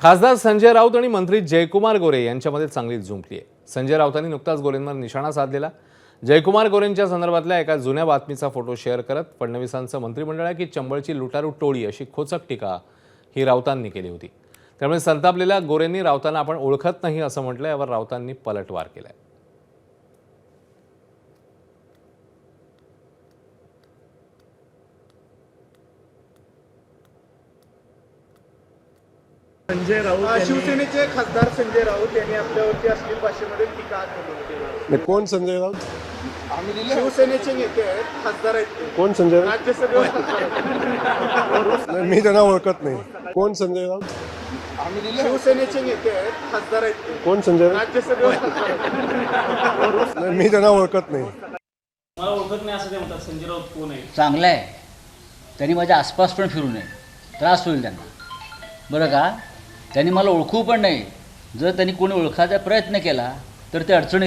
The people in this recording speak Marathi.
खासदार संजय राऊत आणि मंत्री जयकुमार गोरे यांच्यामध्ये चांगलीच जुंपली आहे. संजय राऊतांनी नुकताच गोरेंवर निशाणा साधलेला. जयकुमार गोरेंच्या संदर्भातल्या एका जुन्या बातमीचा फोटो शेअर करत फडणवीसांचं मंत्रिमंडळ आहे की चंबळची लुटारू टोळी अशी खोचक टीका ही राऊतांनी केली होती. त्यामुळे संतापलेल्या गोरेंनी राऊतांना आपण ओळखत नाही असं म्हटलं. यावर राऊतांनी पलटवार केलाय. संजय राऊत शिवसेनेचे खासदार संजय राऊत यांनी आपल्यावरती अश्लील भाषेमध्ये टीका केली. कोण संजय राऊत? शिवसेनेचे नेते आहेत, खासदार आहेत ते. कोण संजय राऊत? राज्यसभेवर नाही, मी त्यांना ओळखत नाही. कोण संजय राऊत? शिवसेनेचे नेते आहेत, खासदार आहेत ते. कोण संजय राऊत? राज्यसभेवर नाही, मी त्यांना ओळखत नाही. मला ओळखत नाही असं ते म्हणतात. संजय राऊत कोण आहे? चांगलं आहे, त्यांनी माझ्या आसपास पण फिरू नये, त्रास होईल त्यांना. बरं का, त्यांनी मला ओळखू पण नाही. जर त्यांनी कोणी ओळखायचा प्रयत्न केला तर ते अडचणीत